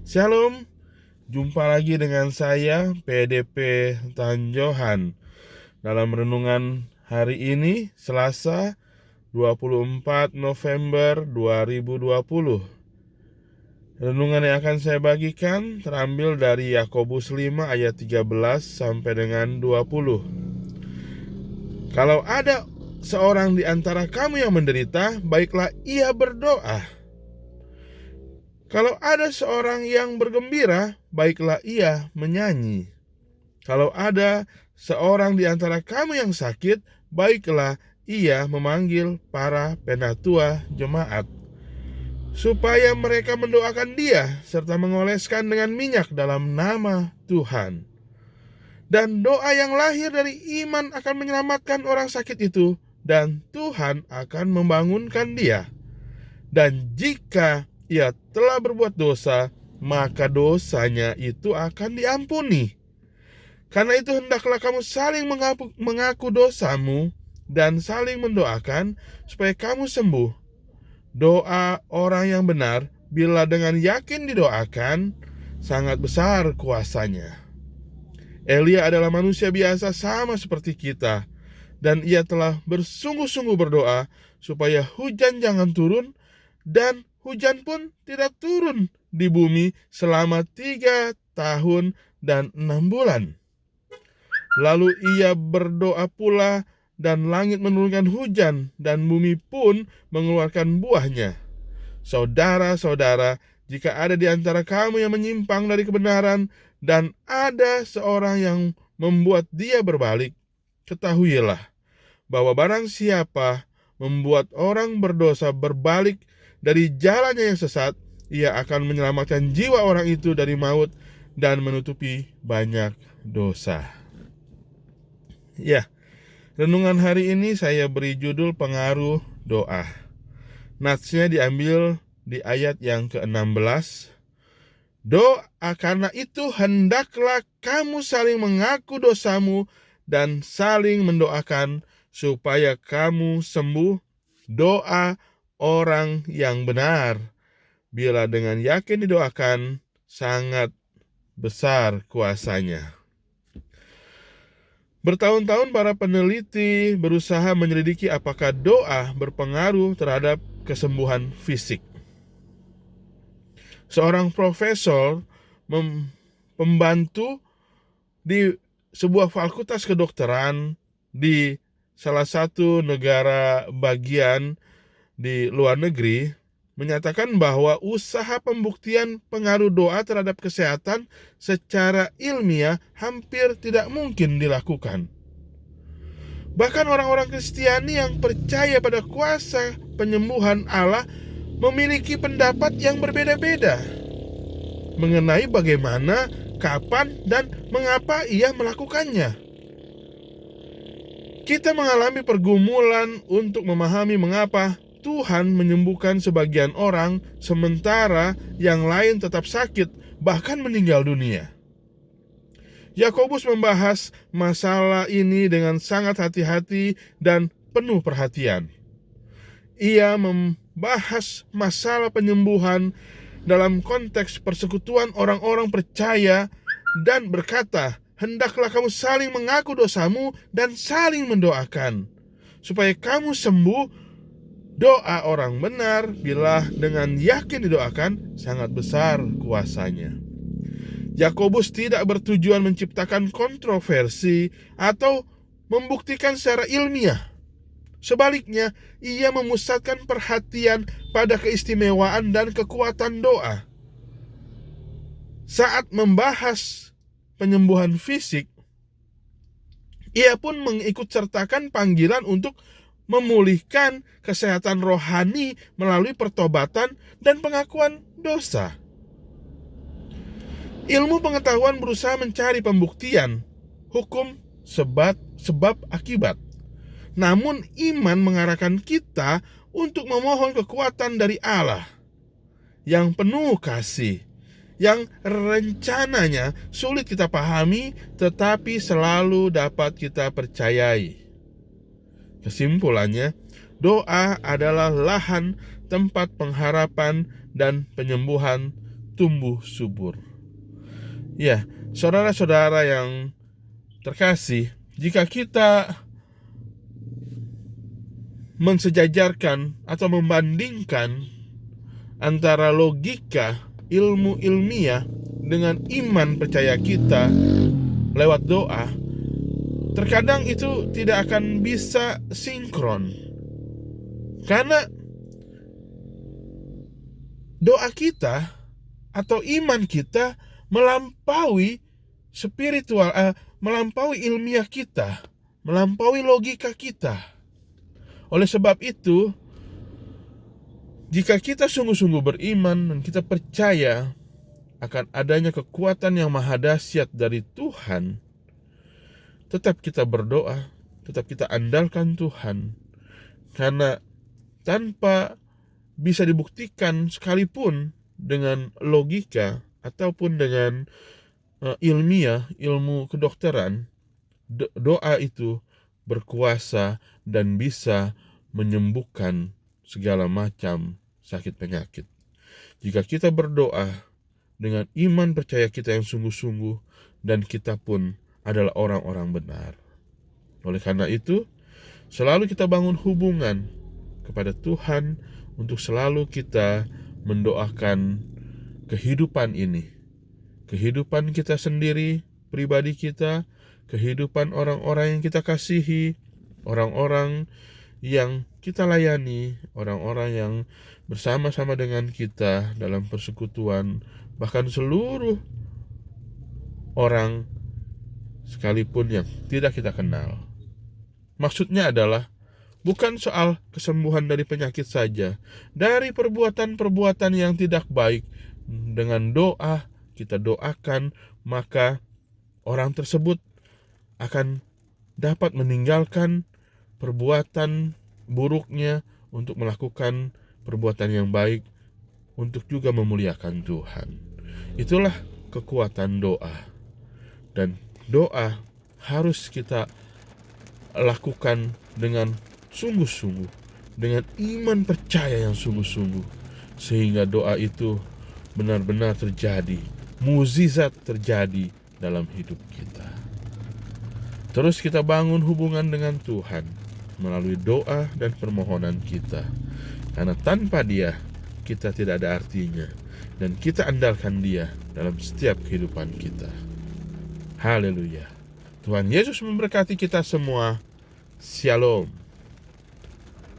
Shalom, jumpa lagi dengan saya PDP Tanjohan dalam renungan hari ini Selasa 24 November 2020. Renungan yang akan saya bagikan terambil dari Yakobus 5 ayat 13 sampai dengan 20. Kalau ada seorang di antara kamu yang menderita, baiklah ia berdoa. Kalau ada seorang yang bergembira, baiklah ia menyanyi. Kalau ada seorang di antara kamu yang sakit, baiklah ia memanggil para penatua jemaat, supaya mereka mendoakan dia, serta mengoleskan dengan minyak dalam nama Tuhan. Dan doa yang lahir dari iman akan menyelamatkan orang sakit itu, dan Tuhan akan membangunkan dia. Dan jika ia telah berbuat dosa, maka dosanya itu akan diampuni. Karena itu hendaklah kamu saling mengaku dosamu dan saling mendoakan supaya kamu sembuh. Doa orang yang benar, bila dengan yakin didoakan, sangat besar kuasanya. Elia adalah manusia biasa sama seperti kita, dan ia telah bersungguh-sungguh berdoa supaya hujan jangan turun, dan hujan pun tidak turun di bumi selama 3 tahun dan 6 bulan. Lalu ia berdoa pula, dan langit menurunkan hujan, dan bumi pun mengeluarkan buahnya. Saudara-saudara, jika ada di antara kamu yang menyimpang dari kebenaran, dan ada seorang yang membuat dia berbalik, ketahuilah bahwa barang siapa membuat orang berdosa berbalik dari jalannya yang sesat, ia akan menyelamatkan jiwa orang itu dari maut dan menutupi banyak dosa. Ya, renungan hari ini saya beri judul pengaruh doa. Natsnya diambil di ayat yang ke-16. Doa, karena itu hendaklah kamu saling mengaku dosamu dan saling mendoakan supaya kamu sembuh. Doa orang yang benar, bila dengan yakin didoakan, sangat besar kuasanya. Bertahun-tahun para peneliti berusaha menyelidiki apakah doa berpengaruh terhadap kesembuhan fisik. Seorang profesor pembantu di sebuah fakultas kedokteran di salah satu negara bagian di luar negeri menyatakan bahwa usaha pembuktian pengaruh doa terhadap kesehatan secara ilmiah hampir tidak mungkin dilakukan. Bahkan orang-orang Kristiani yang percaya pada kuasa penyembuhan Allah memiliki pendapat yang berbeda-beda mengenai bagaimana, kapan, dan mengapa ia melakukannya. Kita mengalami pergumulan untuk memahami mengapa Tuhan menyembuhkan sebagian orang sementara yang lain tetap sakit, bahkan meninggal dunia. Yakobus membahas masalah ini dengan sangat hati-hati dan penuh perhatian. Ia membahas masalah penyembuhan dalam konteks persekutuan orang-orang percaya dan berkata, hendaklah kamu saling mengaku dosamu dan saling mendoakan supaya kamu sembuh. Doa orang benar, bila dengan yakin didoakan, sangat besar kuasanya. Yakobus tidak bertujuan menciptakan kontroversi atau membuktikan secara ilmiah. Sebaliknya, ia memusatkan perhatian pada keistimewaan dan kekuatan doa. Saat membahas penyembuhan fisik, ia pun mengikutsertakan panggilan untuk memulihkan kesehatan rohani melalui pertobatan dan pengakuan dosa. Ilmu pengetahuan berusaha mencari pembuktian hukum sebab akibat. Namun iman mengarahkan kita untuk memohon kekuatan dari Allah yang penuh kasih, yang rencananya sulit kita pahami tetapi selalu dapat kita percayai. Kesimpulannya, doa adalah lahan tempat pengharapan dan penyembuhan tumbuh subur. Ya, saudara-saudara yang terkasih, jika kita mensejajarkan atau membandingkan antara logika ilmu ilmiah dengan iman percaya kita lewat doa, terkadang itu tidak akan bisa sinkron. Karena doa kita atau iman kita melampaui spiritual, melampaui ilmiah kita, melampaui logika kita. Oleh sebab itu, jika kita sungguh-sungguh beriman dan kita percaya akan adanya kekuatan yang maha dahsyat dari Tuhan, tetap kita berdoa, tetap kita andalkan Tuhan. Karena tanpa bisa dibuktikan sekalipun dengan logika ataupun dengan ilmiah, ilmu kedokteran, doa itu berkuasa dan bisa menyembuhkan segala macam sakit penyakit. Jika kita berdoa dengan iman percaya kita yang sungguh-sungguh, dan kita pun adalah orang-orang benar. Oleh karena itu, selalu kita bangun hubungan kepada Tuhan untuk selalu kita mendoakan kehidupan ini, kehidupan kita sendiri, pribadi kita, kehidupan orang-orang yang kita kasihi, orang-orang yang kita layani, orang-orang yang bersama-sama dengan kita dalam persekutuan, bahkan seluruh orang sekalipun yang tidak kita kenal. Maksudnya adalah bukan soal kesembuhan dari penyakit saja, dari perbuatan-perbuatan yang tidak baik. Dengan doa kita doakan, maka orang tersebut akan dapat meninggalkan perbuatan buruknya untuk melakukan perbuatan yang baik, untuk juga memuliakan Tuhan. Itulah kekuatan doa. Dan doa harus kita lakukan dengan sungguh-sungguh, dengan iman percaya yang sungguh-sungguh, sehingga doa itu benar-benar terjadi, mukjizat terjadi dalam hidup kita. Terus kita bangun hubungan dengan Tuhan melalui doa dan permohonan kita, karena tanpa Dia kita tidak ada artinya, dan kita andalkan Dia dalam setiap kehidupan kita. Haleluya. Tuhan Yesus memberkati kita semua. Shalom.